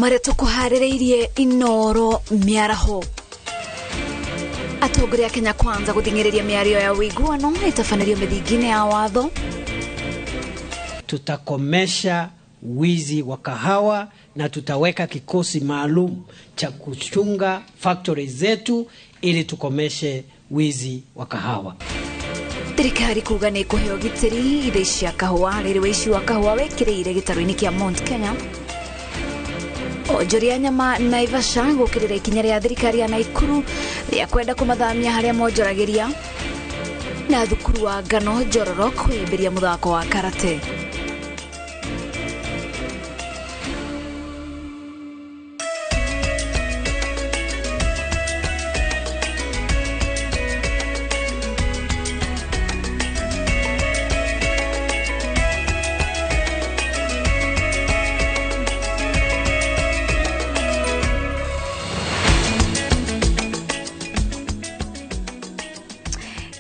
mwere tukuharireirie INooro miaraho atongoria Kenya Kwanza guthingiriria miario ya wiguano itafanirio mithingine ya watho. Tutakomesha wizi wa kahawa na tutaweka kikosi maalum cha kuchunga factories zetu ili tukomeshe wizi wa kahawa. Thirikari kuga ni kuheo gitiri ithei cia kahua riri wici wa kahua wekireire gitaru-ini kia Mount Kenya. Onjoria nyama Naivasha gukirira ikinya ria thirikari ya Naikuru ria kwenda kumathamia haria monjoragiria, na thukuru wa ngano Njororo kwimbiria muthako wa karate.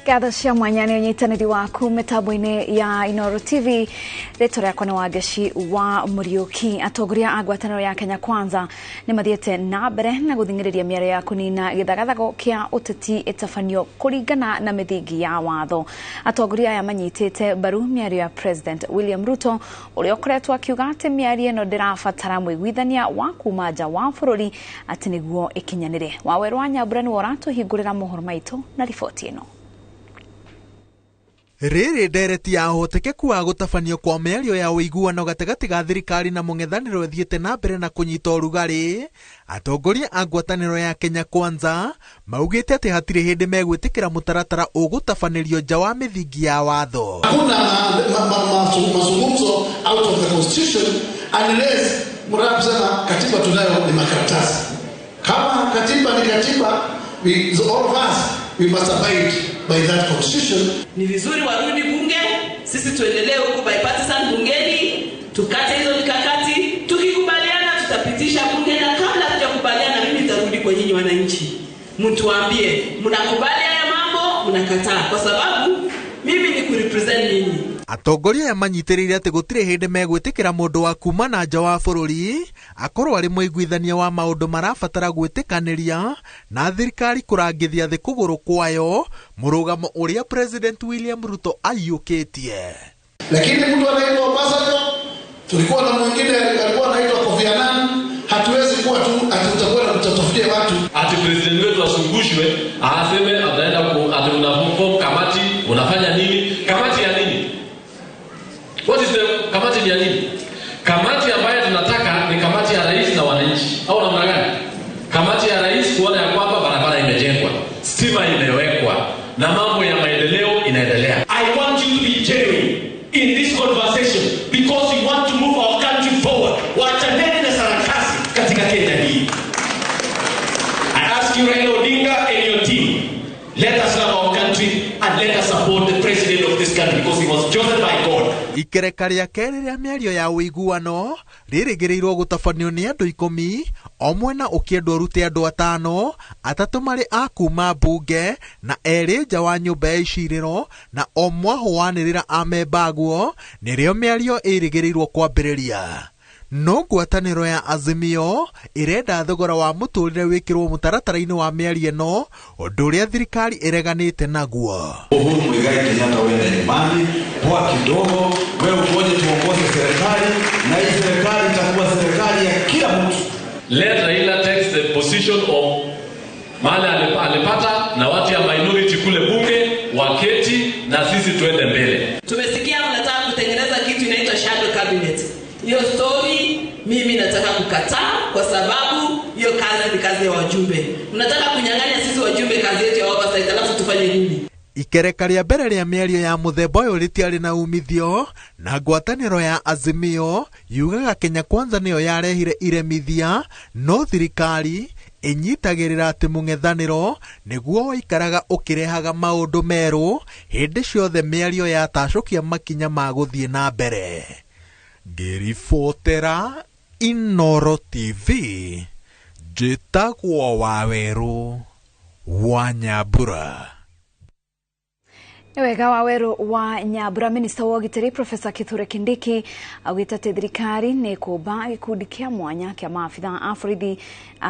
Gatha cia mwanya ni unyitaniri waku mitambo-ini ya INooro TV. Rĩtwa rĩakwa nĩ Wangeci wa Muriuki. Atongoria a ngwatanĩro ya Kenya Kwanza nĩ mathiĩte na mbere na gũthingĩrĩria mĩario ya kũnina gĩthagathago kĩa ũteti ĩtabanio kũringana na mĩthingi ya watho. Atongoria aya manyitĩte mbaru mĩario ya President William Ruto ũrĩa ũkoretwo akiuga atĩ mĩario ĩno ndĩrabatara mũiguithania wa kuma nja wa bũrũri atĩ nĩguo ĩkinyanĩre. Waweru wa Nyambura nĩ ũratũhingũrĩra mohoro maitũ na riboti ĩno. Riri ndereti ya hotekeku wa gutabanio kwa mĩario ya ũiguano gatagati ga thirikari na mũng'ethanĩro thiĩte na mbere na kũnyita ũrugarĩ. Atongoria a ngwatanĩro ya Kenya Kwanza maugĩte atĩ hatirĩ hĩndĩ megwĩtĩkĩra mũtaratara ũgũtabanĩrio nja wa mĩthingi ya watho. Hakuna mazungumzo out of the constitution unless mnaposema katiba tunayo ni makaratasi. Kama katiba ni katiba, all of us we must abide by that constitution. Ni vizuri warudi bunge, sisi tuendelee huko bipartisan bungeni, tukate hizo mikakati, tukikubaliana tutapitisha bunge, na kabla tujakubaliana mimi nitarudi kwa nyinyi wananchi. Mtuambie mnakubali haya mambo, mnakataa, kwa sababu mimi ni kurepresent nyinyi. Atongoria ya manyitĩrĩire atĩ gũtirĩ hĩndĩ megwĩtĩkĩra mũndũ wa kuma na nja wa bũrũri akorwo arĩ mũiguithania wa maũndũ marabatara gwĩtĩkanĩria na thirikari kũrangithia thĩ kũgũrũ kwayo, mũrũgamo ũrĩa President William Ruto aiyũkĩtie. Lakini mtu anaitwa Obasanjo, tulikuwa na mwingine alikuwa anaitwa Kofi Annan, hatuwezi kuwa tu atutakuwa na kutafutia watu ati president wetu asungushwe aseme ataenda ati unaform kamati, unafanya nini? Kamati ya nini? What is the kamati ya nini? Kamati ambayo tunataka ni kamati ya rais na wananchi. Au namna gani? Kamati ya rais kuona ya kwamba barabara imejengwa, stima imewekwa na mambo ya maendeleo inaendelea. I want you to be genuine in this conversation because we want to move our country forward. Wachaneni na sarakasi katika Kenya hii. I ask you, Raila Odinga and your team, let us love our country and let us support the president of this country because he was chosen by God. Ikereka rĩa kerĩ rĩa mĩario ya ũiguano rĩrĩgĩrĩirwo gũtabanio nĩ andũ 10, o mwena ũkĩendwo ũrute andũ 5, 3 marĩ a kuma mbunge na 2 nja wa nyũmba ya icirĩro, na o mwahũanĩrĩra amemba guo, nĩrĩo mĩario ĩrĩgĩrĩirwo kwambĩrĩria. No ngwatanĩro ya Azimio irenda thogora wa mũtũrĩre wĩkĩrwo mũtaratara-inĩ wa mĩario ĩno, ũndũ ũrĩa thirikari ĩreganĩte naguo. Uhuru Muigai Kenyatta wende nyumbani, poa kidogo, wewe ukoje tuongoze serikali, na hii serikali itakuwa serikali ya kila mtu. Let Raila take the position of mahali alipata na watu ya minority kule bunge waketi na sisi tuende mbele. Tumesikia mnataka kutengeneza kitu inaitwa shadow cabinet. Hiyo story mimi nataka kukataa, kwa sababu hiyo kazi ni kazi ya wajumbe. Mnataka kunyang'anya sisi wajumbe kazi yetu ya oversight, alafu tufanye nini? Ikereka rĩa mbere rĩa mĩario ya mũthemba ũyũ rĩtiarĩ na umithio, na ngwatanĩro ya Azimio yugaga Kenya Kwanza nĩyo yarehire iremithia, no thirikari ĩnyitagĩrĩra atĩ mũng'ethanĩro nĩguo waikaraga ũkĩrehaga maũndũ merũ hĩndĩ ciothe mĩario yatacũkia makinya ma gũthiĩ na mbere. Ngĩribotera INooro TV, njĩtagwo Waweru wa Nyambura. Wega wa weru wa Nyambura Minister wa Ugitari Professor Kithure Kindiki augite thirikari ni kuba gikundi kia mwanya kia maabitha a borithi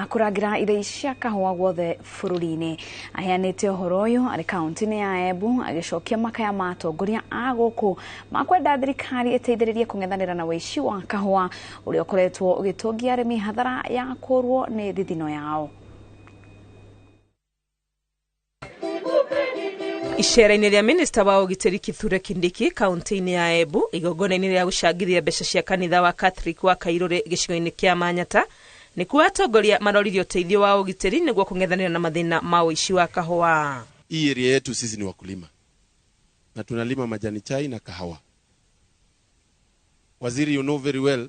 kuragira ithei cia kahua guothe bururi-ini. Aheanite uhoro uyu ari kaunti-ini ya Embu agicokia makaya ma atongoria a guku makwenda thirikari iteithiririe kung'ethanira na wici wa kahua uria ukoretwo ugitungia arimi hathara ya kurwo ni thithino yao. Ishera-inĩ rĩa Minister wa Ugitari Kithure Kindiki kaunti-inĩ ya Embu igongona-inĩ rĩa gucangithia mbeca cia kanitha wa Catholic wa Kairũrĩ gĩcigo-inĩ kĩa Manyata nĩkuo atongoria maroririe ũteithio wa ugitari nĩguo kung'ethanĩra na mathĩna ma ũici wa kahũa. Hii area yetu sisi ni wakulima na tunalima majani chai na kahawa. Waziri, you know very well,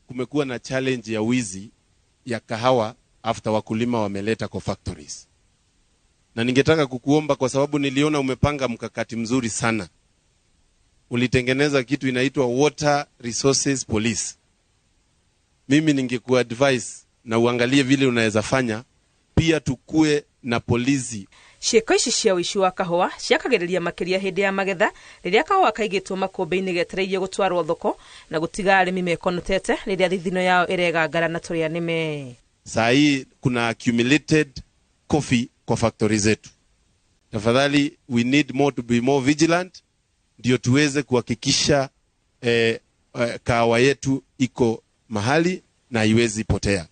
kumekuwa na challenge ya wizi ya kahawa after wakulima wameleta kwa factories. Na ningetaka kukuomba kwa sababu niliona umepanga mkakati mzuri sana. Ulitengeneza kitu inaitwa Water Resources Police. Mimi ningekuadvise na uangalie vile unaweza fanya pia tukue na polisi. Cieko ici cia ũici wa kahũa ciakagĩrĩria makĩria hĩndĩ ya magetha rĩrĩa kahũa kaigĩtwo makũmbĩ-inĩ getereirie gũtwarwo thoko na gũtiga arĩmi mekonotete rĩrĩa thithino yao ĩregangara na tũrĩa nĩme. Saa hii kuna accumulated coffee kwa factory zetu. Tafadhali, we need more to be more vigilant ndio tuweze kuhakikisha kahawa yetu iko mahali na haiwezi potea.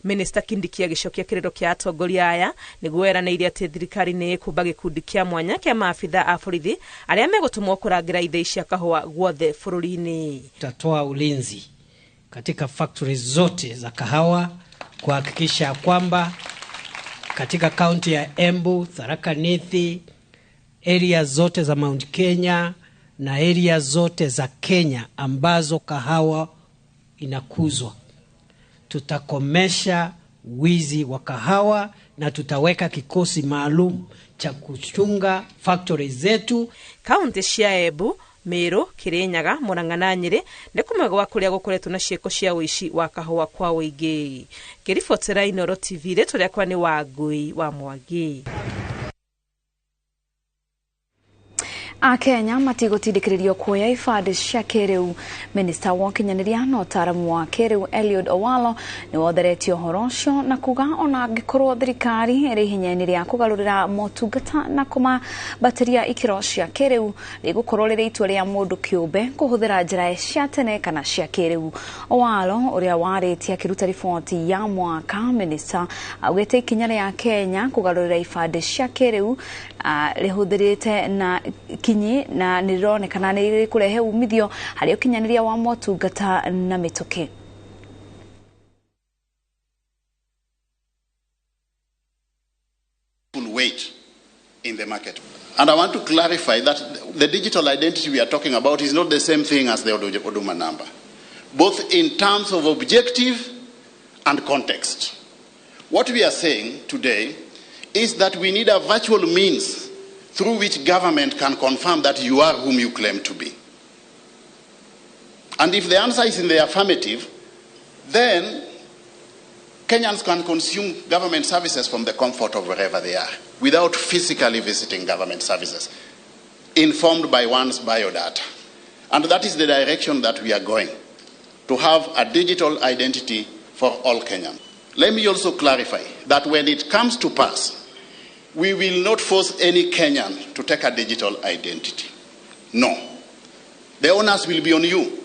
Minister Kindiki agicokia kiriro kia atongoria aya niguo eranĩire atĩ thirikari nĩ ĩkũmba gĩkundi kia mwanya kia maabitha a borithi arĩa megũtumwo kũrangira ithei cia kahũa guothe bũrũri-inĩ. Tutatoa ulinzi katika factories zote za kahawa kuhakikisha kwamba katika kaunti ya Embu, Tharaka Nithi, area zote za Mount Kenya na area zote za Kenya ambazo kahawa inakuzwa, tutakomesha wizi wa kahawa na tutaweka kikosi maalum cha kuchunga factories zetu. Kaunti cia Embu, Meru, Kirinyaga, Murang'a na Nyeri nĩ kumwe gwa kũrĩa gũkoretwo na ciĩko cia ũici wa kahũa kwa ũingĩ. Ngĩribotera INooro TV rĩtwa rĩakwa nĩ Wangui wa Mwangi. Kenya matigũtindĩkĩrĩrio kuoya ibandĩ cia kĩrĩu. Minister wa ũkinyanĩria na ũtaaramu wa kĩrĩu Eliud Owalo nĩ wotheretie ũhoro ũcio na kuga ona angĩkorwo thirikari ĩrĩ ihinya-inĩ rĩa kũgarũrĩra motungata na kũmabatĩria ikĩro cia kĩrĩu rĩgũkorwo rĩrĩ itua rĩa mũndũ kĩũmbe kũhũthĩra njĩra cia tene kana cia kĩrĩu. Owalo ũrĩa warĩtie akĩruta riboti ya mwaka, minister augĩte ikinya rĩa Kenya kũgarũrĩra ibandĩ cia kĩrĩu rĩhũthĩrĩte na kinyi na nĩrĩronekana nĩ rĩkũrehe umithio harĩ ũkinyanĩria wa motungata na mĩtũkĩ. Weight in the market. And I want to clarify that the digital identity we are talking about is not the same thing as the Huduma number, both in terms of objective and context. What we are saying today is that we need a virtual means through which government can confirm that you are whom you claim to be. And if the answer is in the affirmative, then Kenyans can consume government services from the comfort of wherever they are, without physically visiting government services, informed by one's biodata. And that is the direction that we are going, to have a digital identity for all Kenyans. Let me also clarify that when it comes to pass, we will not force any Kenyan to take a digital identity. No. The onus will be on you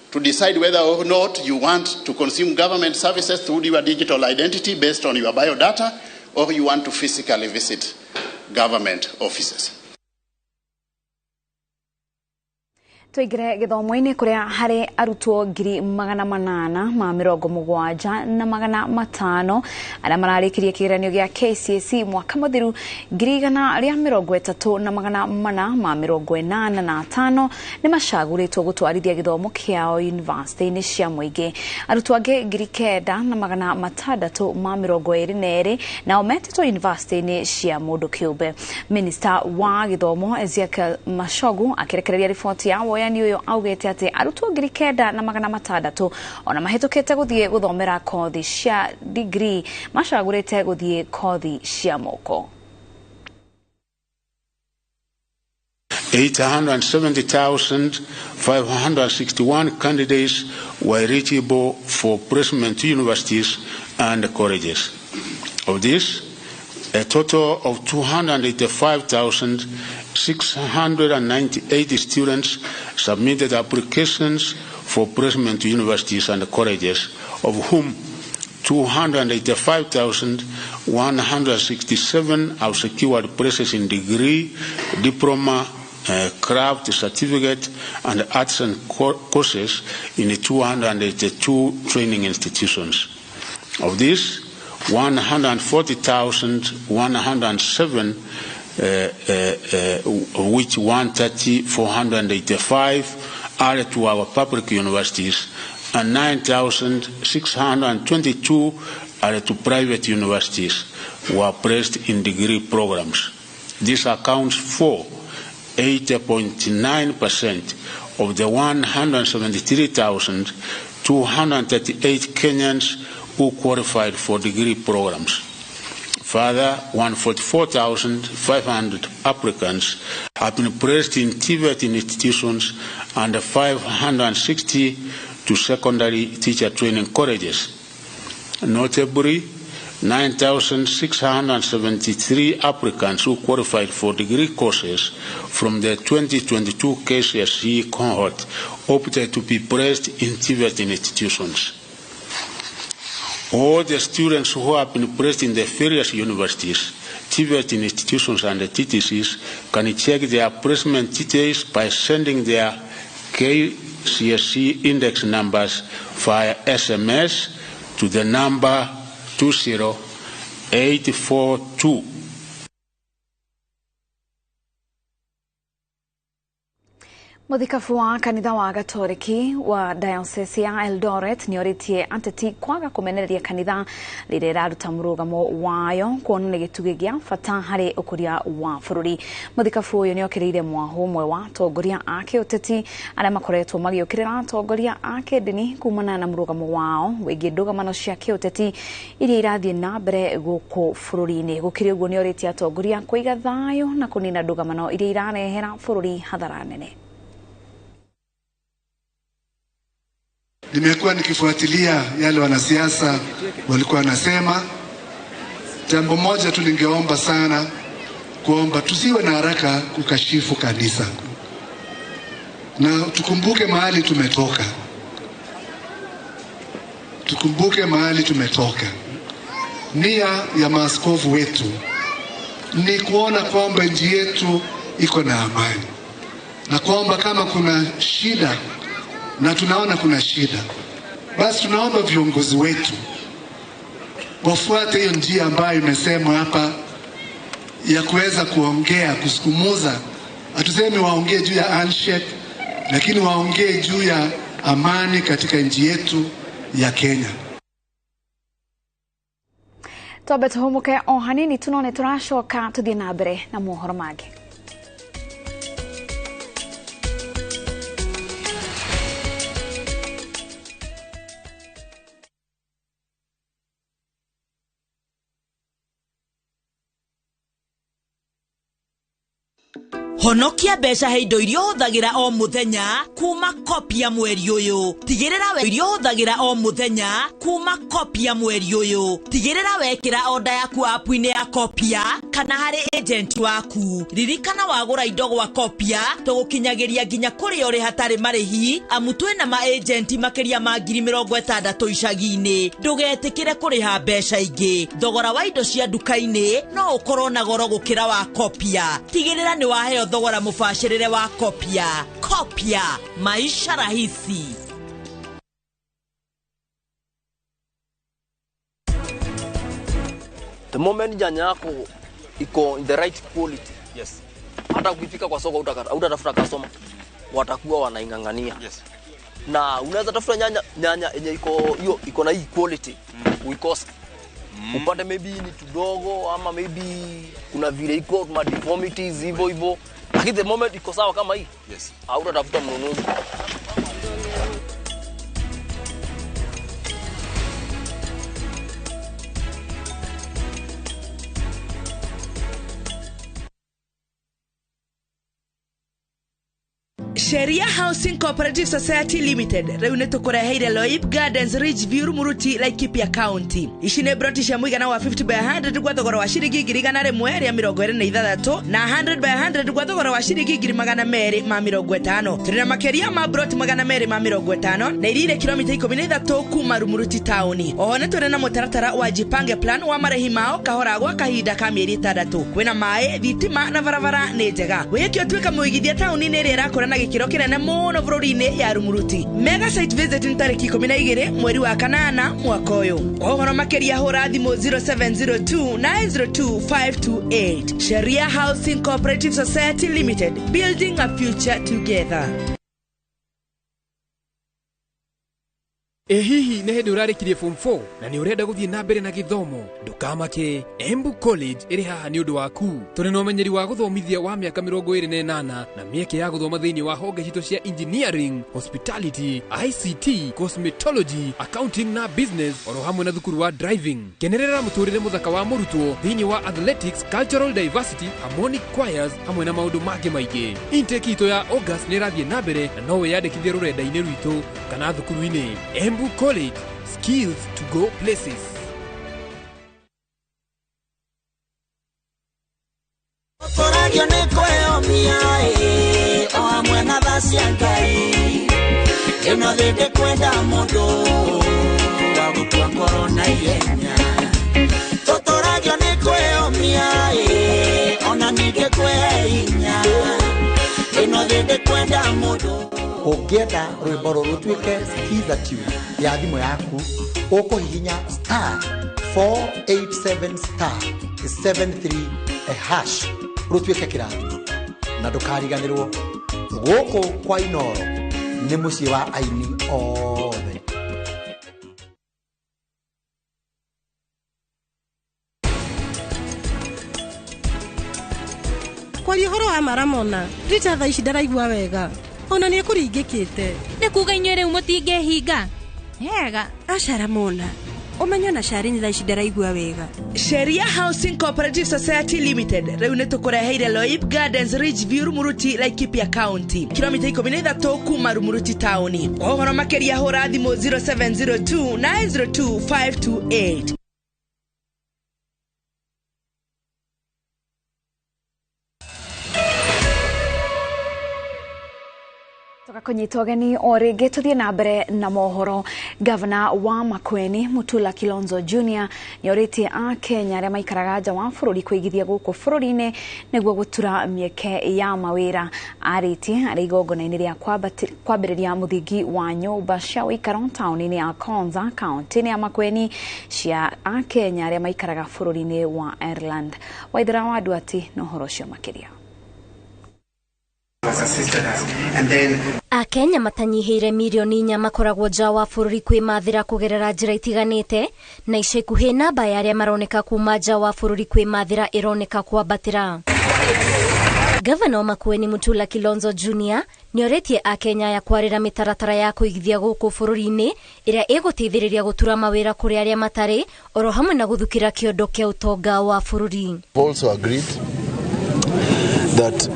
to decide whether or not you want to consume government services through your digital identity based on your biodata, or you want to physically visit government offices. Tuigire githomo-inĩ kũrĩa harĩ arutwo 870,500 arĩa mararĩkirie kĩgeranio gĩa KCSE mwaka mũthiru 134,485 nĩ macagũrĩtwo gũtwarithia gĩthomo kĩao university-inĩ cia mũingĩ. Arutwo angĩ 9,622 nao metĩtwo university-inĩ cia mũndũ kĩũmbe. Minister wa gĩthomo Ezekiel Machogu akĩrekereria riboti ya woyani ũyũ augĩte atĩ arutwo 9,600 ona mahĩtũkĩte gũthiĩ gũthomera kothi cia degree macagũrĩte gũthiĩ kothi cia moko. 870,561 candidates were eligible for placement to universities and colleges. Of this, a total of 285,698 students submitted applications for placement to universities and colleges, of whom 285,167 have secured places in degree, diploma, craft, certificate, and arts and courses in 282 training institutions. Of this, 140,107, which 130,485 are to our public universities, and 9,622 are to private universities who are placed in degree programs. This accounts for 80.9% of the 173,238 Kenyans who qualified for degree programs. Further, 144,500 applicants have been placed in TVET institutions and 560 to secondary teacher training colleges. Notably, 9,673 applicants who qualified for degree courses from the 2022 KCSE cohort opted to be placed in TVET institutions. All the students who have been placed in the various universities, TVET institutions, and the TTCs can check their placement details by sending their KCSE index numbers via SMS to the number 20842. Muthikabu wa kanitha wa Gatoreki wa Diocese ya Eldoret nioritie ateti kwaga kumenereria kanitha rĩrĩa ĩraruta mũrũgamo wayo kuona nĩ gĩtugĩ gĩa bata harĩ ũkũria wa bũrũri. Muthikabu ũyũ nĩokĩrĩire mwaho ũmwe wa atongoria a kĩũteti arĩa makoretwo magĩũkĩrĩra atongoria a kĩndini kumana na mũrũgamo wao wĩgiĩ ndũgamano cia kĩũteti iria irathiĩ na mbere gũkũ bũrũri-inĩ. Gũkĩrĩ ũguo nĩorĩtie atongoria kũiga thayũ na kũnina ndũgamano iria irarehera bũrũri hathara nene. Nimekuwa nikifuatilia yale wanasiasa walikuwa wanasema. Jambo moja tu ningeomba sana, kuomba tusiwe na haraka kukashifu kanisa. Na tukumbuke mahali tumetoka. Tukumbuke mahali tumetoka. Nia ya maaskofu wetu ni kuona kwamba nchi yetu iko na amani. Na kwamba kama kuna shida, na tunaona kuna shida, basi tunaomba viongozi wetu wafuate hiyo njia ambayo imesemwa hapa ya kuweza kuongea, kusukumuza. Hatusemi waongee juu ya handshake, lakini waongee juu ya amani katika nchi yetu ya Kenya. Tobe tuhumuke o hanini tunone turashoka tuthie na mbere na mohoro mangĩ. Honokia mbeca he indo iria huthagira o muthenya kuma kopia mweri uyu. Tigirira we iria huthagira o muthenya kuma kopia mweri uyu. Tigirira wekira order yaku app-ini ya kopia kana hari agent waku. Ririkana wagura indo gwa kopia tugukinyagiria nginya kuri uri hatari marihi amu twina ma agent makiria ma 60,000 icagi-ini. Ndugetikire kuriha mbeca ingi. Thogora wa indo cia duka-ini no ukorwo na goro gukira wa kopia. Tigirira ni waheo thogora mubashirire wa kopia. Kopia, maisha rahisi. The moment nyanya yako iko in the right quality, yes, hata ukifika kwa soko utatafuta customer, watakuwa wanaingangania. Yes. Na unaweza tafuta nyanya yenye iko na hii quality, uikosa. Upate maybe ni kidogo ama maybe kuna vile iko ma deformities hivyo. Lakini the moment iko sawa kama hii, yes, hautatafuta mnunuzi. Sheria Housing Cooperative Society Limited rĩu nĩtũkũreheire Loib Gardens Ridgeview Rumuruti Laikipia County. Ici nĩ broti cia mũigana wa 50 by 100 kwa thogora wa ciringi 100 rĩa 26 na 100 by 100 kwa thogora wa ciringi 250. Tũrĩ na makĩria ma broti 250 na irire kilomita 13 kuma Rumuruti Town. Oho nĩ tũrĩ na mũtaratara wa Jipange Plan wa marĩhi mao kahora gwa kahinda ka mĩeri 3. Kwĩna maĩ, thitima na barabara nĩ njega. Wĩyeke ũtuĩka mũigithia taũni-inĩ ĩrĩa ĩrakũra na gĩkĩro kĩnene mũno bũrũri-inĩ ya Rumuruti. Mega site visit nĩ tarĩki 12 mweri wa kanana mwaka ũyũ. Ũhoro makĩria hũra thimũ 0702 902 528. Sheria Housing Cooperative Society Limited, building a future together. Hihi nĩ hĩndĩ ũrarĩkirie form 4 na nĩ ũrenda gũthiĩ na mbere na gĩthomo, ndũkamake. Embu College ĩrĩ haha nĩ ũndũ waku. Tũrĩ na ũmenyeri wa gũthomithia wa mĩaka 28 na mĩeke ya gũthoma thĩinĩ wa honge citũ cia engineering, hospitality, ICT, cosmetology, accounting na business, oro hamwe na thukuru wa driving. Kenerera mũtũrĩre mũthaka wa mũrutwo thĩinĩ wa athletics, cultural diversity, harmonic choirs hamwe na maũndũ mangĩ maingĩ. Intake itũ ya August nĩ ĩrathiĩ na mbere na no wĩyandĩkithie rũrenda-inĩ rwitũ kana thukuru-inĩ. Embu College, skills to go places. Otoragio nĩ kwĩyomia o hamwe na tha cia Ngai, ĩno thĩ kwenda mũndũ wa gũtua ngoro na ihenya. Otoragio nĩ kwĩyomia ona ningĩ kwĩhe hinya, ĩno thĩ kwenda mũndũ. Ũngĩenda rwĩmbo rũtuĩke skiza tune ya thimũ yaku, ũkũhihinya *487*73 rũtuĩke kĩrathi, na ndũkariganĩrwo. Gũkũ kwa INooro nĩ mũciĩ wa aini othe. Kwaria ũhoro wa maramona, Rita thaa ici ndaraigua wega. Ona nĩ kũringĩkĩte. Nĩ kuga inyuĩ rĩu mũtingĩhinga. Hega. Acara mona. Ũmenyo na Sharini thaa ici ndaraigua wega. Sheria Housing Cooperative Society Limited rĩu nĩtũkũreheire Loib Gardens Ridgeview Rumuruti Laikipia County, kilomita 13 kuma Rumuruti Town. Ũhoro makĩria hũra thimũ 0702 902 528. Kũnyita ũgeni o rĩngĩ tũthiĩ na mbere na mohoro. Gavana wa Makueni Mutula Kilonzo Jr. nĩorĩtie a Kenya arĩa maikaraga nja wa bũrũri kũigithia gũkũ bũrũri-inĩ nĩguo gũtura mĩeke ya mawĩra. Arĩtie arĩ igongona-inĩ rĩa kwambĩrĩria mũthingi wa nyũmba cia ũikaro taũni-inĩ ya Konza, kaunti-inĩ ya Makueni cia a Kenya arĩa maikaraga bũrũri-inĩ wa Ireland. Waithera wa Duati na ũhoro ũcio makĩria. Akenya matanyihĩire milioni 4 makoragwo nja wa bũrũri kwĩmathĩra kũgerera njĩra itiganĩte, na ica ikuhĩ namba ya arĩa maroneka kuma nja wa bũrũri kwĩmathĩra ĩroneka kwambatĩra. Gavana wa Makueni Mutula Kilonzo Jr. nĩorĩtie Akenya ya kwarĩra mĩtaratara ya kũigithia gũkũ bũrũri-inĩ ĩrĩa ĩgũteithĩrĩria gũtura mawĩra kũrĩ arĩa matarĩ, oro hamwe na gũthukĩra kĩondo kĩa ũtonga wa bũrũri. Also agreed that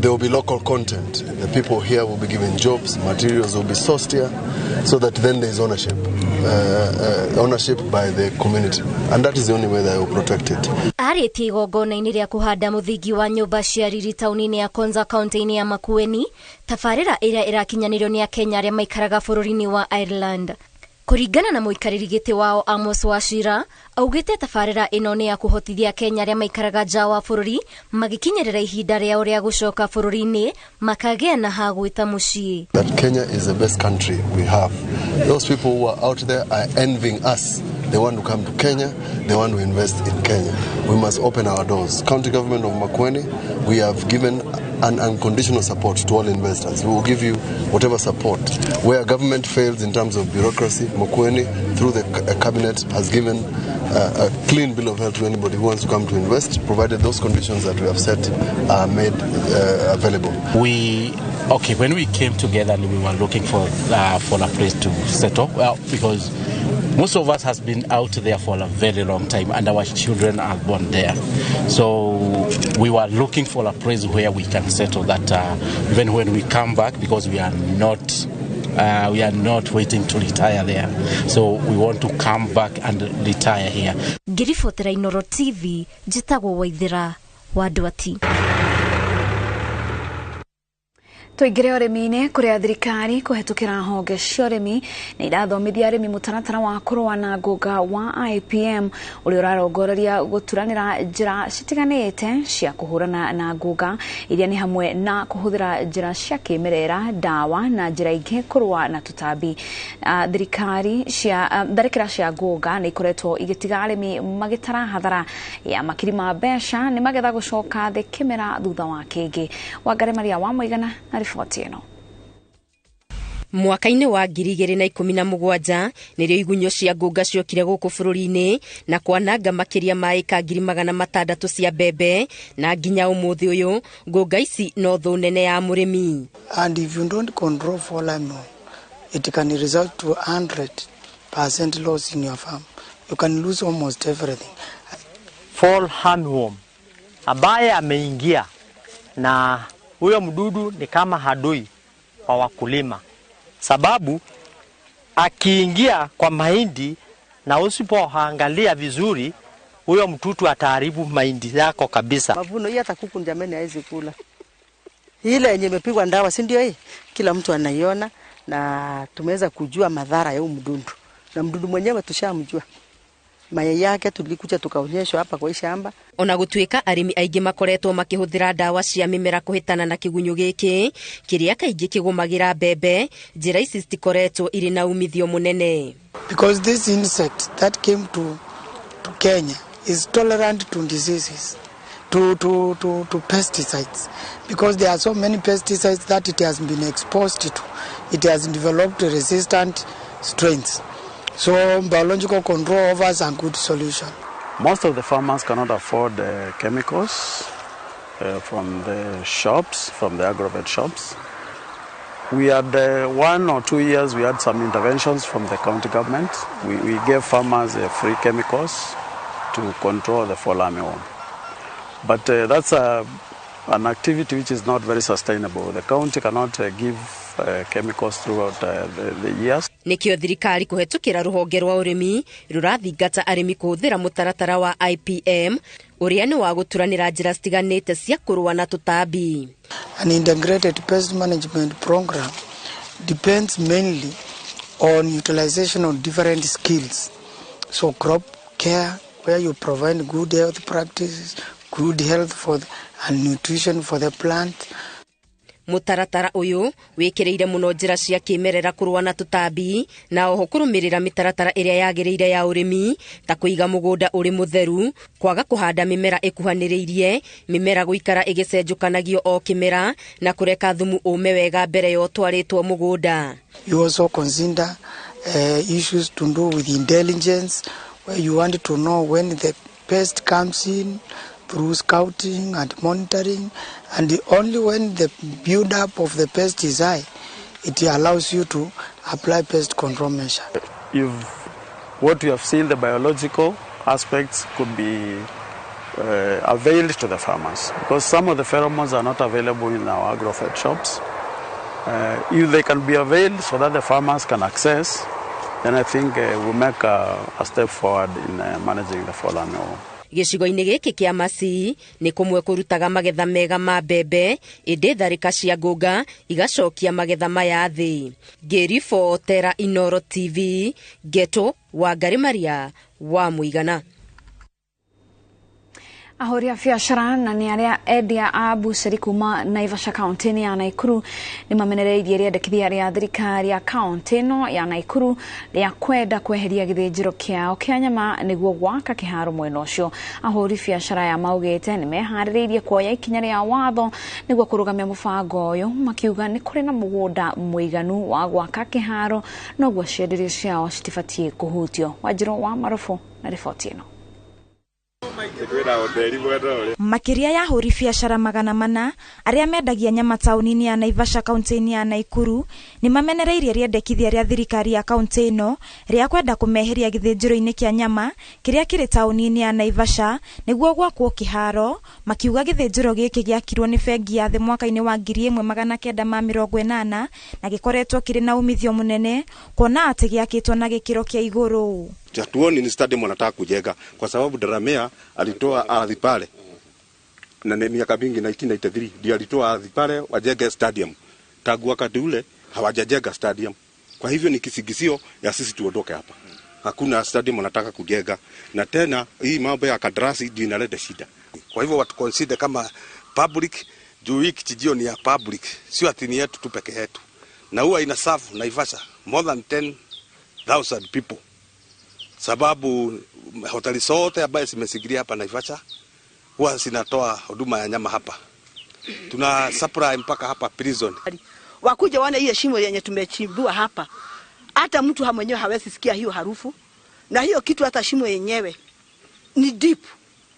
there will be local content. The people here will be given jobs, materials will be sourced here, so that then there is ownership by the community, and that is the only way that I will protect it. Arĩtie igongona-inĩ rĩa kũhanda mũthingi wa nyũmba cia riri taũni-inĩ ya Konza, kaunti-inĩ ya Makueni, tabarĩra ĩrĩa ĩrakinyanĩrio nĩ Akenya arĩa maikaraga bũrũri-inĩ wa Ireland. Kũringana na mũikarĩri gĩtĩ wao Amos Wachira, augĩte tabarĩra ĩno nĩ ya kũhotithia Kenya arĩa maikaraga nja wa bũrũri magikinyĩrĩra ihinda rĩao rĩa gũcoka bũrũri-inĩ makagĩa na ha gwĩta mũciĩ. That Kenya is the best country we have. Those people who are out there are envying us. They want to come to Kenya, they want to invest in Kenya. We must open our doors. County government of Makueni, we have given an unconditional support to all investors. We will give you whatever support. Where government fails in terms of bureaucracy, Makueni, through the cabinet, has given a clean bill of health to anybody who wants to come to invest, provided those conditions that we have set are made available. When we came together and we were looking for a place to settle, well, because Most of us has been out there for a very long time, and our children are born there. So we were looking for a place where we can settle that even when we come back, because we are not waiting to retire there. So we want to come back and retire here. Ngiribotera INooro TV, njitagwo Waithira wa Ndwati. Tuigire urimi-ini kuria thirikari kuhetukira honge cia urimi ni irathomithia arimi mutaratara wa kurua na ngũnga wa IPM uria urarongoreria guturanira njira citiganite cia kuhurana na ngũnga iria ni hamwe na kuhuthira njira cia kimerera, dawa na njira ingi kurua na tutambi. Thirikari cia tharikira cia ngũnga ni ikoretwo igitiga arimi magitara hathara ya makiri ma mbeca ni magetha gucoka thi kimera thutha wa kingi. Wangari Maria wa Muigana na Mwaka-ini wa 2017 nirio igunyo cia ngũnga ciokire gũkũ bũrũri-inĩ na kwananga makiria ma eka 600,000 cia mbembe na nginya ũmũthĩ ũyũ ngũnga ici no thũ nene ya mũrĩmi. And if you don't control fall armyworm, it can result to 100% loss in your farm. You can lose almost everything. Fall armyworm ambaye ameingia, na huyo mdudu ni kama hadui kwa wakulima, sababu akiingia kwa mahindi na usipoangalia vizuri, huyo mtutu ataharibu mahindi yako kabisa. Mavuno hii hata kuku jamani haiwezi kula. Ile yenye imepigwa ndawa, si ndio hii? Kila mtu anaiona na tumeweza kujua madhara ya huyu mdudu. Na mdudu mwenyewe tushamjua. Mayai yake tulikuja tukaonyeshwa hapa kwa shamba. Ona gutuika arimi aingi makoretwo makihuthira dawa cia mimera kuhitana na kigunyu giki kiria kaingi kigumagira mbembe, njira ici citikoretwo iri na umithio munene. Because this insect that came to Kenya is tolerant to diseases, to pesticides, because there are so many pesticides that it has been exposed to. It has developed resistant strains. So biological control offers a good solution. Most of the farmers cannot afford chemicals from the shops, from the agrovet shops. We had 1 or 2 years, we had some interventions from the county government. We gave farmers free chemicals to control the fall armyworm. But that's an activity which is not very sustainable. The county cannot give chemicals throughout the years. Nikio thirikari kuhetukira ruhonge rwa urimi rurathingata arimi kuhuthira mutaratara wa IPM uria ni wa guturanira njira citiganite cia kurua na tutambi. An integrated pest management program depends mainly on utilization of different skills. So crop care, where you provide good health practices, good health and nutrition for the plant. Mutaratara uyu wikireire muno njira cia kimerera kurua na tutambi na oho kurumirira mitaratara iria yagireire ya urimi ta kuiga mugunda uri mutheru, kwaga kuhanda mimera ikuhaniriirie, mimera guikara igicenjukanagio o kimera na kureka thumu ume wega mbere yo twaritwo mugunda. You also consider issues to do with intelligence, where you want to know when the pest comes in, through scouting and monitoring, and only when the build-up of the pest is high, it allows you to apply pest control measure. What you have seen, the biological aspects could be availed to the farmers, because some of the pheromones are not available in our agrovet shops. If they can be availed so that the farmers can access, then I think we'll make a step forward in managing the fall armyworm. Gicigo-ini giki kia Masii ni kumwe kurutaga magetha mega ma mbembe, indi tharika cia ngũnga igacokia magetha maya thi. Ngiribotera INooro TV, Geto Wangari Maria wa Muigana. Ahori a biacara na ni aria endia a buceri kuma Naivasha kaunti ya Naikuru ni mamenereirie riendekithia ria thirikari ya kaunti no ya Naikuru ria kwenda kweheria githinjiro kiao kia nyama niguo gwaka kiharo mwena ucio. Ahori biacara ya maugite ni mehaririirie kuoya ikinya ria watho niguo kurugamia mubango uyu, makiuga ni kuri na mugunda muiganu wa gwaka kiharo no guo cienderio ciao citibatie kuhutio. Wanjiru wa Marofu na riboti ino. Makiria ya hũri biacara 400 arĩa mendagia nyama taũni-inĩ ya Naivasha kaunti-inĩ ya Naikuru nĩ mamenereirie rĩendekithia rĩa thirikari ya kaunti ĩno rĩa kwenda kũmeheria gĩthĩnjĩro-inĩ kĩa nyama kĩrĩa kĩrĩ taũni-inĩ ya Naivasha nĩguo gwakwo kĩharo, makiuga gĩthĩnjĩro gĩkĩ gĩakirwo nĩ bengi ya thĩ mwaka-inĩ wa 1980 na gĩkoretwo kĩrĩ na umithio mũnene kuona atĩ gĩakĩtwo na gĩkĩro kĩa igũrũ. Hatuoni ni stadium wanataka kujenga kwa sababu Daramea alitoa ardhi pale na miaka mingi 1993 ndio alitoa ardhi pale wajenge stadium. Tangu wakati ule hawajajenga stadium. Kwa hivyo ni kisigizio ya sisi tuondoke hapa. Hakuna stadium wanataka kujenga na tena hii mambo ya kadrasi ndio inaleta shida. Kwa hivyo watu consider kama public juu hii kijijio ni ya public, sio ati ni yetu tu peke yetu. Na huwa ina serve Naivasha more than 10,000 people. Sababu hoteli zote ambaye zimesigiria hapa Naivasha huwa zinatoa huduma ya nyama hapa. Tuna supply mpaka hapa prison. Wakuja wana ile shimo yenye tumechimbua hapa. Hata mtu mwenyewe hawezi sikia hiyo harufu. Na hiyo kitu hata shimo yenyewe ni deep.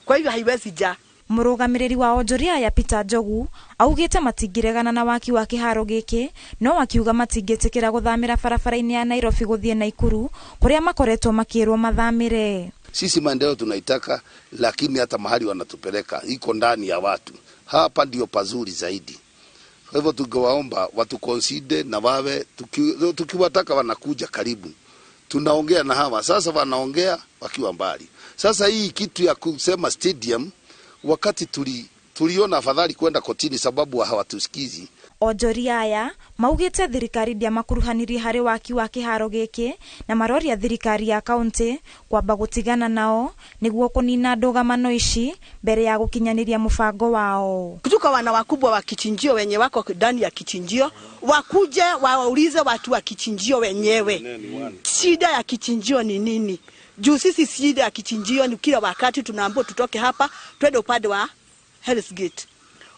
Kwa hivyo haiwezi jaa. Mũrũgamĩrĩri wa onjoria ya Peter Njogu augĩte matingĩregana na waki wa kĩharo gĩkĩ no akiuga matingĩtĩkĩra gũthamĩra barabara-inĩ ya Nairobi gũthiĩ Naikuru kũrĩa makoretwo makĩrwo mathamĩre. Sisi maendeleo tunaitaka, lakini hata mahali wanatupeleka iko ndani ya watu. Hapa ndio pazuri zaidi. Kwa hivyo tungewaomba watu consider na wawe tukiwataka wanakuja karibu. Tunaongea na hawa. Sasa wanaongea wakiwa mbali. Sasa hii kitu ya kusema stadium wakati tuliona afadhali kwenda kotini sababu hawatusikizi. Onjoria aya maugĩte thirikari ndiamakuruhanirie harĩ waki wa kĩharo gĩkĩ na maroria thirikari ya kaunti kwamba gũtigana nao nĩguo kũnina ndũgamano ici mbere ya gũkinyanĩria mũbango wao. Kutoka wana wakubwa wa kichinjio wenye wako ndani ya kichinjio wakuje waulize watu wa kichinjio wenyewe shida ya kichinjio ni nini. Juu sisi shida ya kichinjio ni kila wakati tunaambiwa tutoke hapa twende upande wa Hell's Gate.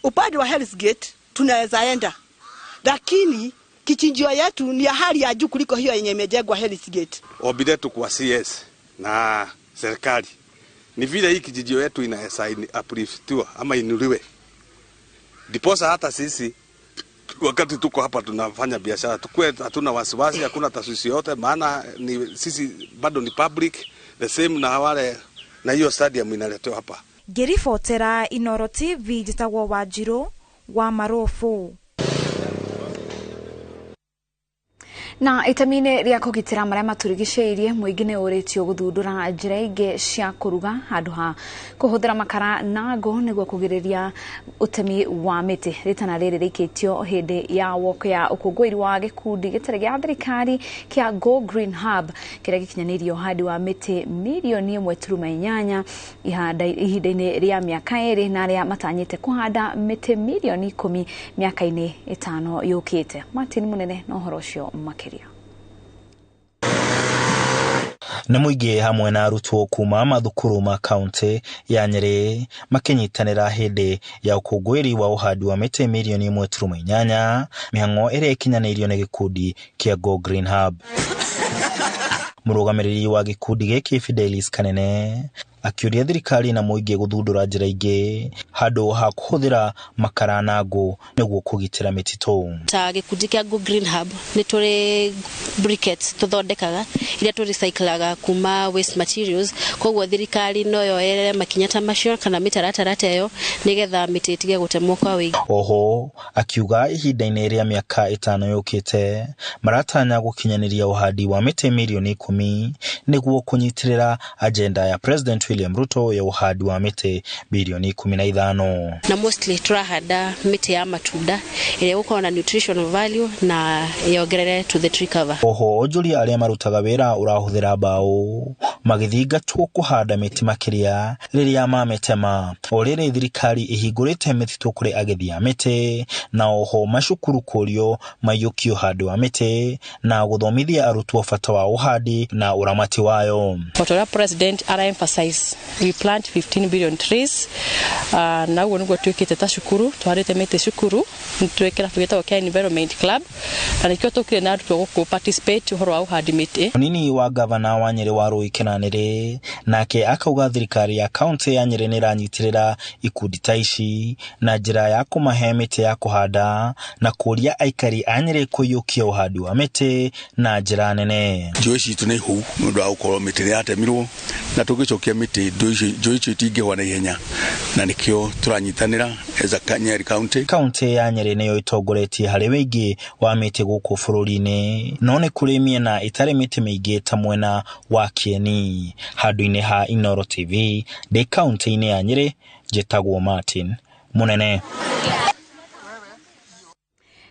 Upande wa Hell's Gate tunaweza enda. Lakini kichinjio yetu ni ya hali ya juu kuliko hiyo yenye imejengwa Hell's Gate. Obide tu kwa CS na serikali. Ni vile hii kijijio yetu inaweza upliftiwa ama inuliwe. Diposa hata sisi wakati tuko hapa tunafanya biashara tukue hatuna wasiwasi, hakuna tasusi yote, maana ni sisi bado ni public the same na wale na hiyo stadium inaletewa hapa. Ngĩribotera INooro TV njĩtagwo Wanjirũ wa Marofu. Na itamine rĩa kũgitĩra marĩa maturigicĩirie mũingĩ nĩ ũrĩtio gũthundũra njĩra ingĩ cia kũruga handũ ha kũhũthĩra makara na ngũ nĩguo kũgirĩrĩria ũtemi wa mĩtĩ. Rĩtana rĩrĩ rĩikĩtio hĩndĩ ya walk ya ũkũngũĩri wa gĩkundi gĩtarĩ gĩa thirikari kĩa Go Green Hub kĩrĩa gĩkinyanĩirio ũhandi wa mĩtĩ milioni 1.8 ihinda-inĩ rĩa mĩaka 2 na arĩa matanyĩte kũhanda mĩtĩ milioni 10 mĩaka-inĩ 5 yũkĩte. Martin Mũnene na ũhoro ũcio makĩria. Na mũingĩ hamwe na arutwo kuma mathukuru ma kaunti ya Nyeri makinyitanĩra hĩndĩ ya ũkũngũĩri wa ũhandi wa mĩtĩ milioni 1.8 mĩhang'o ĩrĩa ĩkinyanĩirio nĩ gĩkundi kĩa Go Green Hub. Mũrũgamĩrĩri wa gĩkundi gĩkĩ Fidelis Kanene akiuria thirikari na mũingĩ gũthundũra njĩra ingĩ handũ ha kũhũthĩra makara na ngũ nĩguo kũgitĩra mĩtitũ. Ta gĩkundi kĩa Go Green Hub nĩ tũrĩ briquettes tũthondekaga iria tũrecyclaga kuma waste materials, koguo thirikari no yoere makinya ta macio kana mĩtaratara ta ĩyo nĩgetha mĩtĩ ĩtige gũtemwo kwa wĩingĩ. Oho akiuga ihinda-inĩ rĩa mĩaka 5 yũkĩte maratanya gũkinyanĩria ũhandi wa mĩtĩ milioni 10 nĩguo kũnyitĩrĩra agenda ya President William Ruto ya uhadi wa mĩtĩ bilioni 15. Na mostly turahanda mĩtĩ ya matunda ĩrĩa gũkorwo na nutritional value na yongerere to the tree cover. Oho onjoria arĩa marutaga wĩra ũrahũthĩra mbaũ magĩthingatwo kũhanda mĩtĩ makĩria rĩrĩa mametema. O rĩrĩ thirikari ĩhingũrĩte mĩtitũ kũrĩ agethi a mĩtĩ na oho macukuru kũrio maiyũkio handũ wa mĩtĩ na gũthomithia arutwo bata wa ũhandi na ũramati wayo. Watoria president emphasize we plant 15 billion trees na ugo niguo twikite ta cukuru twarite mĩtĩ cukuru twekera tugeta kwa environment club na nikio tukire na arutwo gũkũ participate uhoro wa ũhandi mĩtĩ. Munini wa gavana wa Nyeri wa Rũĩ Nyerĩ, nake akauga thirikari ya kaunti ya Nyerĩ nĩ iranyitirĩra ikundi ta ici na njĩra ya kũmahe mĩtĩ ya kũhanda na kũria aikari a Nyerĩ kũiyũkia ũhandi wa mĩtĩ na njĩra nene. Njũĩ citũ nĩ ihu nĩ ũndũ wa gũkorwo mĩtĩ nĩ yatemirwo, na tũngĩcokia mĩtĩ njũĩ icio itingĩgwa na ihenya, na nĩkĩo tũranyitanĩra as a Nyeri County. Kaunti ya Nyerĩ nĩyo ĩtongoretie harĩ wĩingĩ wa mĩtĩ gũkũ bũrũri-inĩ, no nĩ kũrĩ mĩena ĩtarĩ mĩtĩ mĩingĩ ta mwena wa Kieni. Handũ-inĩ ha INooro TV ndĩ kaunti-inĩ ya Nyerĩ, njĩtagwo Martin Mũnene.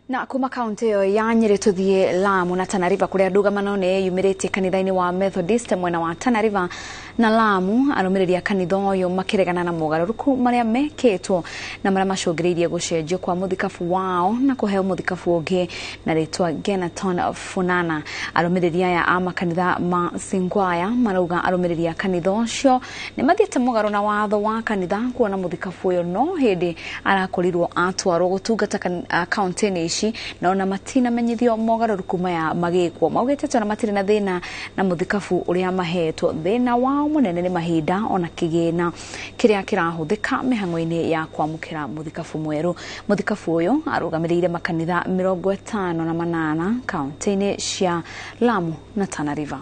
Na kuma kaunti ĩyo ya Nyerĩ tuthie Lamu na Tana River kũrĩa ndũgamano nĩ yumĩrĩtie kanitha-inĩ wa Methodist mwena wa Tana River na Lamu. Arũmĩrĩri a kanitha ũyũ makĩregana na mogarũrũku marĩa mekĩtwo na marĩa macũngĩrĩirie gũcenjio kwa mũthikabu wao na kũheo mũthikabu ũngĩ na rĩtwa Genaton Funana. Arũmĩrĩri aya a makanitha ma Singwaya marauga arũmĩrĩri a kanitha ũcio nĩ mathiĩte mũgarũ na watho wa kanitha kuona mũthikabu ũyũ no hĩndĩ arakorirwo atwarwo gũtungata kaunti-inĩ na ona matina menyithio mogarũrũku maya magĩkwo. Maugĩte ona matirĩ na thĩna na mũthikabu ũrĩa mahetwo, thĩna wao mũnene nĩ mahinda ona kĩgĩna kĩrĩa kĩrahũthĩka mĩhang'o-inĩ ya kwamũkĩra mũthikabu mwerũ. Mũthikabu ũyũ arũgamĩrĩire makanitha 58 kaunti-inĩ cia Lamu na Tana River.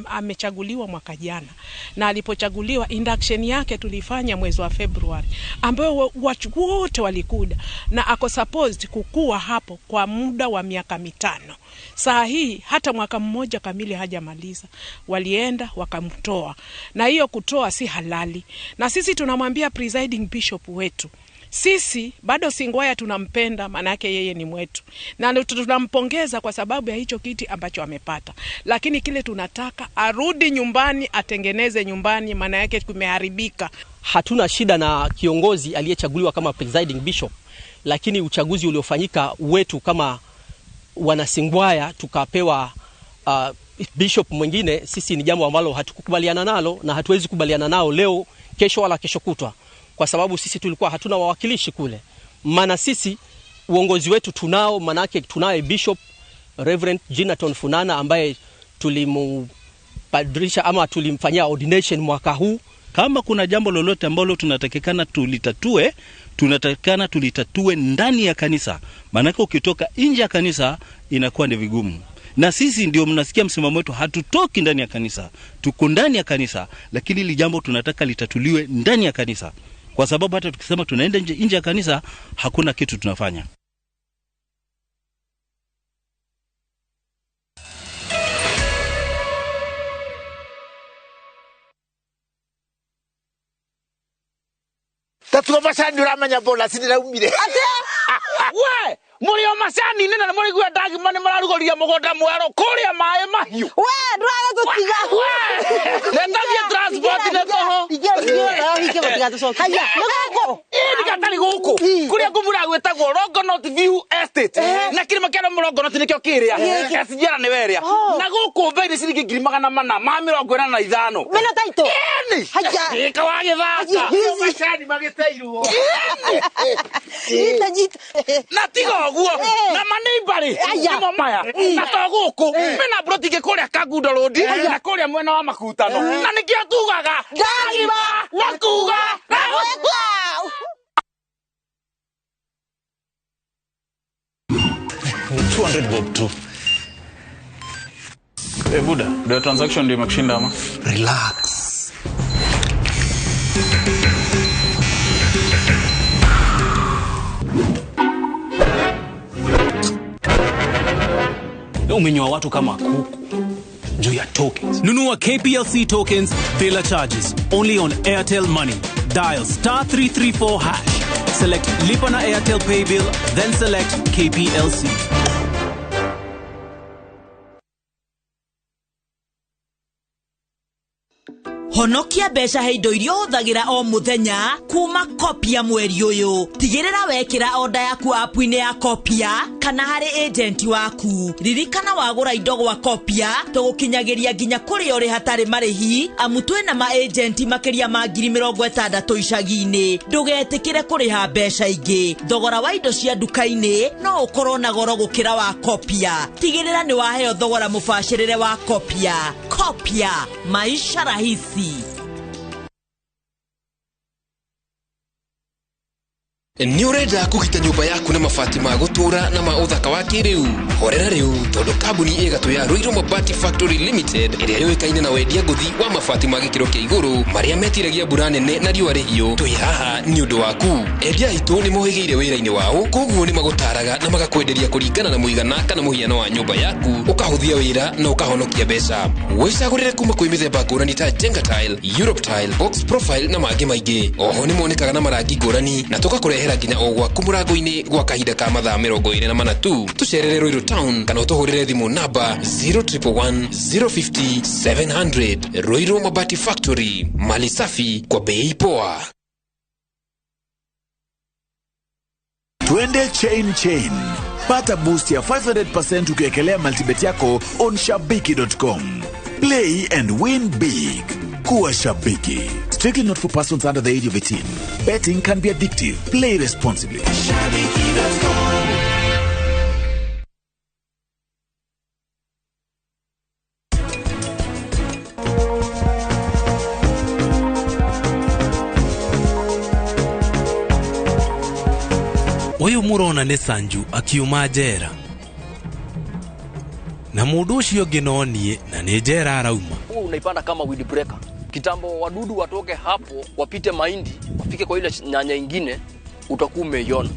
Amechaguliwa mwaka jana, na alipochaguliwa induction yake tulifanya mwezi wa Februari, ambao watu wote walikuja, na ako supposed kukua hapo kwa muda wa miaka 5. Saa hii hata mwaka mmoja kamili hajamaliza, walienda wakamtoa, na hiyo kutoa si halali. Na sisi tunamwambia presiding bishop wetu, sisi bado Singwaya tunampenda, manake yeye ni mwetu, na tunampongeza kwa sababu ya hicho kiti ambacho amepata, lakini kile tunataka arudi nyumbani, atengeneze nyumbani, maana yake kumeharibika. Hatuna shida na kiongozi aliyechaguliwa kama presiding bishop, lakini uchaguzi uliofanyika wetu kama wana Singwaya tukapewa bishop mwingine, sisi ni jambo ambalo hatukukubaliana nalo na hatuwezi kubaliana nao leo, kesho wala kesho kutwa, kwa sababu sisi tulikuwa hatuna wawakilishi kule. Maana sisi uongozi wetu tunao, manake tunaye Bishop Reverend Genaton Funana ambaye tulimpadrisha ama tulimfanyia ordination mwaka huu. Kama kuna jambo lolote ambalo tunatakikana tulitatue ndani ya kanisa, manake ukitoka nje ya kanisa inakuwa ni vigumu. Na sisi ndio mnasikia msimamo wetu, hatutoki ndani ya kanisa, tuko ndani ya kanisa, lakini ili jambo tunataka litatuliwe ndani ya kanisa, kwa sababu hata tukisema tunaenda nje ya kanisa hakuna kitu tunafanya. Tatuwa masani uramanya bola sinira umire. We! Muri o masani nina na muri gwa dagi mani mararugoria mugonda mwaro kuria mae mahiu. We, ndwara tutiga. We! Netathie transport na toho. Hike gutiga tucoki. Haya, nuguko. Ni gatari guku. Kuria ngumura gwetagwo Longonot View Estate. Na kirima kero Longonot nikyo kiria. Kasijara ni weria. Na guku mbere ciringi 400 ma 45. Mena taito. Haya. Ika wage thaka. Masani magiteirwo. Jita. Na tigo guo na maneimbari nimo maya na to guku mena brotige kuria Kagundo Road na kuria mwena wa Makutano na nikio tugaga Dagima na kuga na wekwa 200 bob tu. Buda, the transaction ndio imekushinda ama? Relax. Umenyoa watu kama kuku juu ya tokens. Nunua KPLC tokens bila charges only on Airtel Money. Dial *334#. Select Lipa na Airtel Pay Bill, then select KPLC. Honokia mbeca he indo iria ũhũthagĩra o mũthenya kuma Kopia mweri ũyũ. Tigĩrĩra wekĩra order yaku app-inĩ ya Kopia kana harĩ agent waku. Ririkana wagũra indo gwa Kopia tũgũkinyagĩria nginya kũrĩa ũrĩ hatarĩ marĩhi, amu twĩna ma agent makĩria ma 60,000 icagi-inĩ. Ndũgetĩkĩre kũrĩha mbeca ingĩ. Thogora wa indo cia nduka-inĩ no ũkorwo na goro gũkĩra wa Kopia. Tigĩrĩra nĩ waheo thogora mũbacĩrĩre wa Kopia. Kopya maisha rahisi. Niurenda kugita nyumba yaku na mabati ma gutura na ma uthaka wa kiriu. Horera riu tondu kambuni igatu ya Ruiru Mabati Factory Limited iria yoikaine na wendia nguthi wa mabati ma gikiro kia iguru maria metiragia mbura nene na riua rihio. Twi haha ni undu waku. Endia itu ni mohigeire wira-ini wao, koguo ni magutaraga na magakwenderia kuringana na muigana kana muhiano wa nyumba yaku, ukahuthia wira na ukahonokia mbeca. Wicagurire kuma kwi mithemba ngurani ta Jenga Tile, Europe Tile, Box Profile na mangi maingi. Oho ni monekaga na marangi ngurani na tugakurehera nginya o gwaku murango-ini gwa kahinda ka mathaa 24 tu. Tucerere Ruiru Town kana utuhurire thimu namba 0111 050 700. Ruiru Mabati Factory, mali safi kwa bei poa. Twende chain. Pata boost ya 500% ukiekelea multibet yako on shabiki.com. Play and win big. Kuwa Shabiki. Strictly not for persons under the age of 18. Betting can be addictive. Play responsibly. Shabiki.com. Uyu murona ni Sanju akiuma jera. Na mundu ucio nginonie na ni jera arauma. Unaipanda kama weed breaker. Kitambo wadudu watoke hapo, wapite mahindi, wafike kwa ile nyanya ingine, utakuwa umeiona.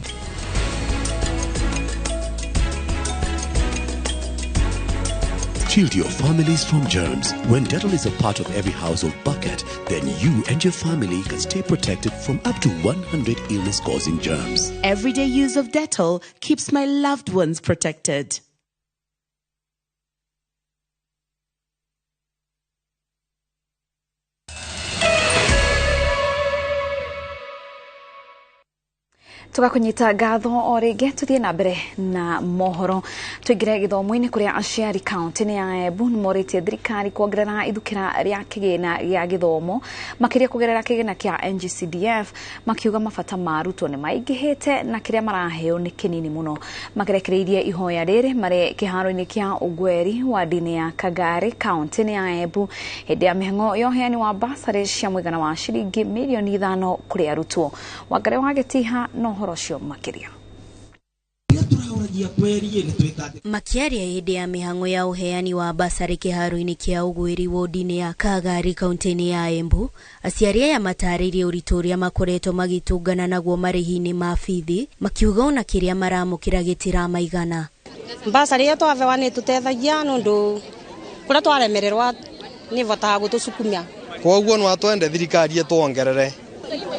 Shield your families from germs. When Dettol is a part of every household bucket, then you and your family can stay protected from up to 100 illness-causing germs. Everyday use of Dettol keeps my loved ones protected. Tugakunyita gatho o ringi tuthie na mbere na mohoro. Tuingire githomo-ini kuria aciari kaunti-ini ya Embu nimoritie thirikari kuongerera ithukira ria kigina gia githomo makiria kugerera kigina kia NGCDF, makiuga mabata ma arutwo ni maingihite na kiria maraheo ni kinini muno. Makirekereirie ihoya riri mari kiharo-ini kia ugweri wa dini ya Kagari kaunti-ini ya Embu hindi ya mihango ya uheani wa basari cia muigana wa ciringi milioni 5 kuri arutwo. Wangare wa Gitiha no horosho makiria. Makiaria hĩndĩ ya mihango ya uheani wa basari kiharo-ini kia ugwiri wodini ya Kagari kaunti-ini ya Embu, aciari aya mataririe uritu uria makoretwo magitungana naguo marihi-ini ma bithi, makiuga ona kiria maramukira gitiramaigana. Basari ya twavewa ni tutethagia nundu kuria twaremererwa ni votaga gutusukumia. Koguo no atwende thirikari etwongerere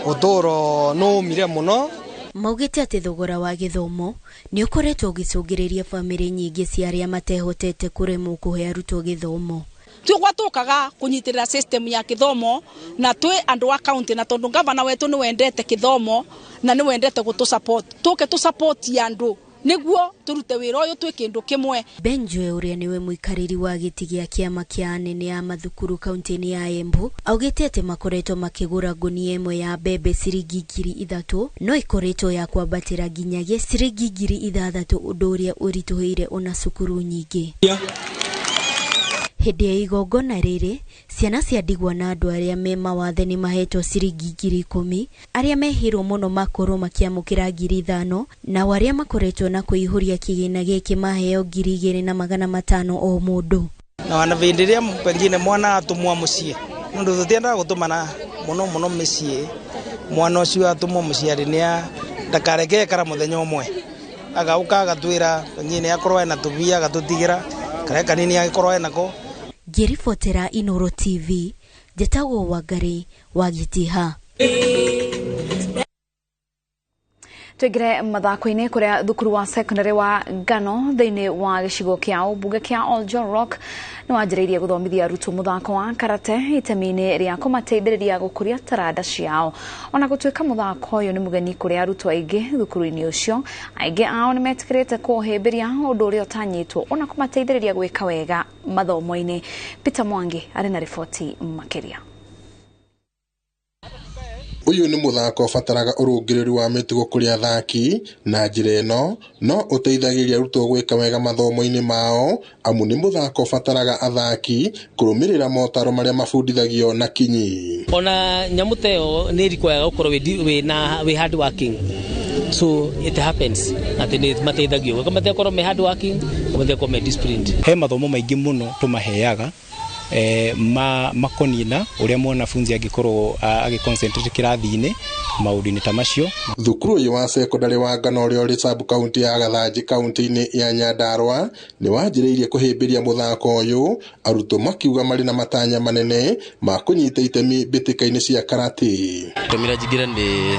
uturo no mire muno. Maugite ati thogora wa githomo ni ukoretwo ugicungiriria family nyingi cia aria matehotete kuremwo kuhe arutwo githomo. Tugwatukaga kunyitirira system ya kithomo na twi andu a county na tondu governor wetu ni wendete kithomo na ni wendete gutu support. Tuke tu support yandu niguo turute wira uyu twi kindu kimwe. Benjwe uria niwe muikariri wa giti gia kiama kia anene ya mathukuru kaunti-ini ya Embu augite ati makoretwo makigura ngunia imwe ya mbembe ciringi 3,000 no ikoretwo ya kwambatira nginyagia ciringi 6,000 undu uria urituhire ona cukuru nyingi. Hindi ya igongona riri ciana cia ndigwa na andu aria me mawathe ni mahetwo ciringi 10,000, aria mehirwo muno makorwo makiamukira 5,000 na waria makoretwo na kuihuria kigina giki maheo 2,500 o mundu. Na wanavindiria pengine mwana atumwa mucie nundu tutienda gutumana muno mucie mwana ucio atumwa muciari nia ndakareke kara muthenya umwe agauka agatwira pengine akorwo na tubia agatutigira kare kanini akorwo nako. Ngiribotera INooro TV, Njetago Wangari wa Gitiha. Tuigire mathako-ini kuria thukuru wa secondary wa Ngano thiini wa gicigo kia ubunge kia Oljoro Rock ni wanjiriirie guthomithia arutwo muthako wa karate itemi-ini ria kumateithiriria gukuria taranda ciao. Ona gutuika muthako uyu ni mugeni kuria arutwo aingi thukuru-ini ucio, aingi ao ni metikirite kuhimbiria undu uria utanyitwo ona kumateithiriria gwika wega mathomo-ini. Peter Mwangi ari na ripoti makiria. Uyu ni muthako fataraga urungiriri wa mitugo kuri athaki na njira ino no uteithagiria arutwo gwika wega mathomo-ini mao amu ni muthako fataraga athaki kurumirira motaro maria mafundithagio na kinyi. Ona nyamuteo ni require ukorwo we hard working, so it happens ati ni mateithagio kama tekorwo me hard working kama tekorwo me disciplined. He mathomo maingi muno tumaheaga makonina uria mwanafunzi angikorwo agiconcentrate kirathi-ini maudini ta macio. Thukuru uyu wa secondary wa Ngano uria uri sub county ya Gathanji county-ini ya Nyandarua ni wanjiriirie kuhimbiria muthako uyu, arutwo makiuga mari na matanya manene ma kunyita itemi bitika-ini cia karate. Tumira jigira ndi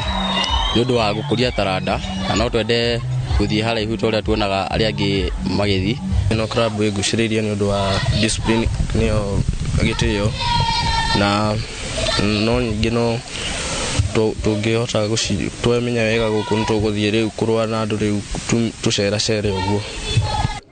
nundu wa gukuria taranda na no twende guthie haraihu toria tuonaga aria angi magithi. No club iguciririe nundu wa discipline nio agitio na no ngino tungihota twemenya wega guku ntuguthie riu kurwa na andu riu tucera cere uguo.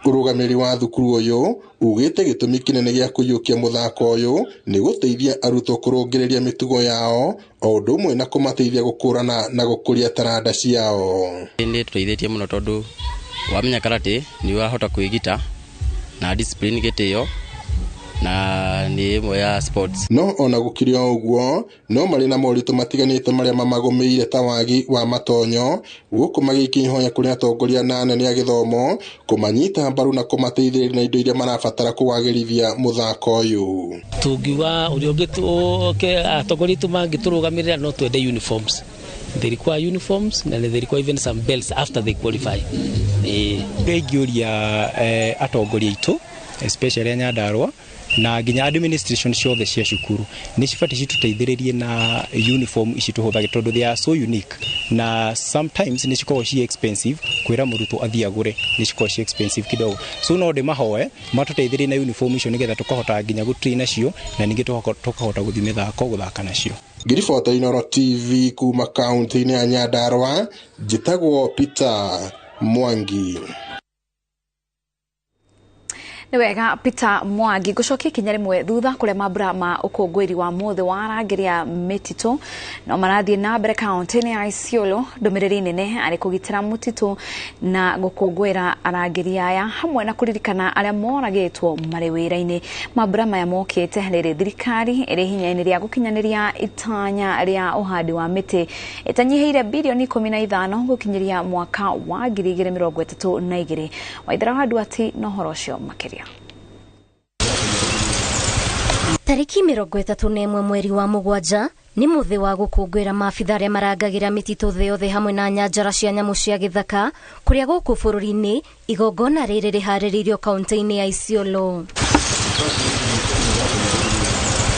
Urugamiri wa thukuru uyu ugite gitumi kinene gia kuyukia muthako uyu ni guteithia arutwo kurungiriria mitugo yao o undu umwe na kumateithia gukurana na gukuria taranda ciao. Ndi tuteithĩtie muno tondu wamenya karate ni wahota kwigita na discipline gitio na ni imwe ya sports. No ona gukiria uguo no mari na moritu matiganite maria mamagumiire ta wagi wa matonyo guku magikihoya kuri atongoria na anene a githomo kumanyita mbaru na kumateithĩrĩria na indo iria marabatara kuwagĩrithia muthako uyu. Tungiwa uri ungitu atongoria tu mangiturugamirira no twende uniforms. They require uniforms and they require even some belts after they qualify. Ngiuria atongoria itu especially Nyandarua na nginya administration ciothe cia cukuru ni cibati cituteithĩrĩrie na uniform ici tuhuthagira tondu they are so unique na sometimes ni cikoragwo ci expensive kwira murutwo athie agure ni cikoragwo ci expensive kidogo, so no de mahoe matuteithĩrĩrie na uniform icio nigetha tukahota nginya gutrain cio na ningi tukahota guthie mithako guthaka nacio. Ngiribota INooro TV kuma county-ini ya Nyandarua, njitagwo Peter Mwangi. Ni wega Peter Mwangi gucokia kinya rimwe thutha kuria mambura ma ukungwiri wa muthe wa arangiria mititu no marathie na mbere kaunti-ini ya Isiolo. Ndumiriri nene ari kugitira mutitu na gukungwira arangiria aya hamwe na kuririkana aria moragitwo mari wira-ini. Mambura maya mokite riri thirikari iri hinya-ini ria gukinyaniria itanya ria uhandi wa miti itanyihiire bilioni 15 gukinyiria mwaka wa 2032. Waithira handu ati no horocio makiria. Tariki 31 mweri wa mugwanja ni muthi wa gukungwira maabitha aria marangagira mititu thi yothe hamwe na nyanjara cia nyamu cia githaka kuria guku bururi-ini. Igongona riri rihaririirio kaunti-ini ya Isiolo.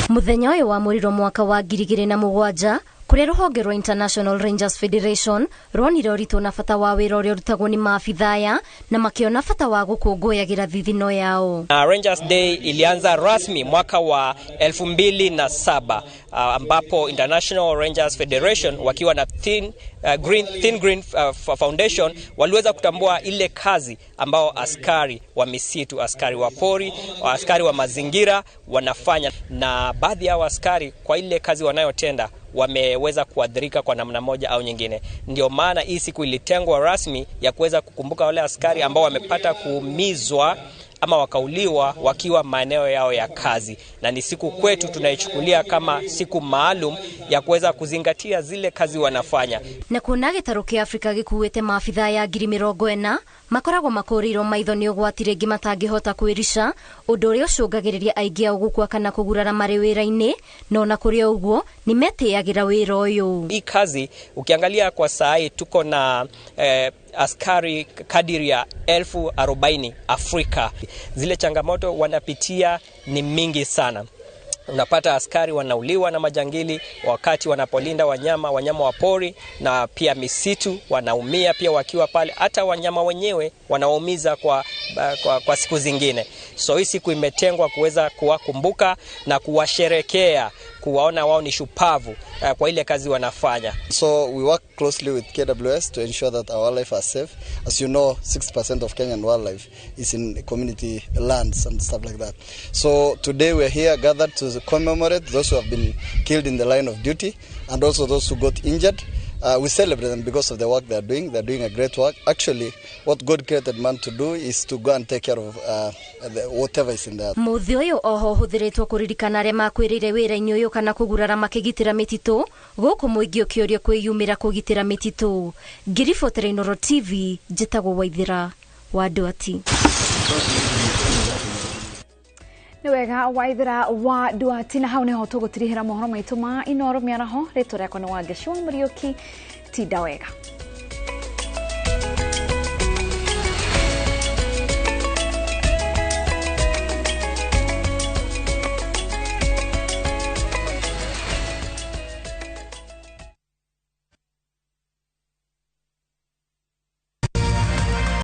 Muthenya uyu wa muriro mwaka wa 2007 kuria ruhonge rwa International Rangers Federation ronire uritu na bata wa wira uria urutagwo ni maabitha aya na makiona bata wa gukungũyagira thithino yao. Rangers Day ilianza rasmi mwaka wa 2007 ambapo International Rangers Federation wakiwa na Thin Green Foundation waliweza kutambua ile kazi ambao askari wa misitu, askari wa pori, askari wa mazingira wanafanya, na baadhi ya askari kwa ile kazi wanayotenda wameweza kuadhirika kwa namna moja au nyingine. Ndio maana hii siku ilitengwa rasmi ya kuweza kukumbuka wale askari ambao wamepata kuumizwa ama wakauliwa wakiwa maeneo yao ya kazi, na ni siku kwetu tunaichukulia kama siku maalum ya kuweza kuzingatia zile kazi wanafanya. Na kuona gitaro kia Afrika gikuwete maabitha ya 40,000 makoragwo makurirwo maitho ni ugwatire ngi matangihota kwirisha undu uria ucungagiriria aingi au gukua kana kugurara mari wira-ini, no na kuria uguo ni metiagira wira uyu. Hii kazi ukiangalia kwa saa hii tuko na askari kadiri ya 40,000 Afrika. Zile changamoto wanapitia ni mingi sana. Unapata askari wanauliwa na majangili wakati wanapolinda wanyama wa pori, na pia misitu wanaumia pia wakiwa pale. Hata wanyama wenyewe wanaumiza kwa kwa siku zingine. So hii siku imetengwa kuweza kuwakumbuka na kuwasherekea, kuwaona wao ni shupavu kwa ile kazi wanafanya. So we work closely with KWS to ensure that our wildlife are safe. As you know, 60% of Kenyan wildlife is in community lands and stuff like that. So today we are here gathered to commemorate those who have been killed in the line of duty and also those who got injured. We celebrate them because of the work they are doing. They are doing a great work. Actually, what God created man to do is to go and take care of whatever is in there. Muthi uyu oho huthiritwo kuririkana aria makwirire wira-ini uyu kana kugurara makigitira mititu guku muingi ukiorio kwiyumira kugitira mititu. Ngiribotera INooro TV, njitagwo Waithira wa Duati. Niwega Waithira wa Duati, na hau niho tugutirihira mohoro maitu ma INooro miaraho. Ritwa riakwa ni Wangeci wa Muriuki. Tinda wega.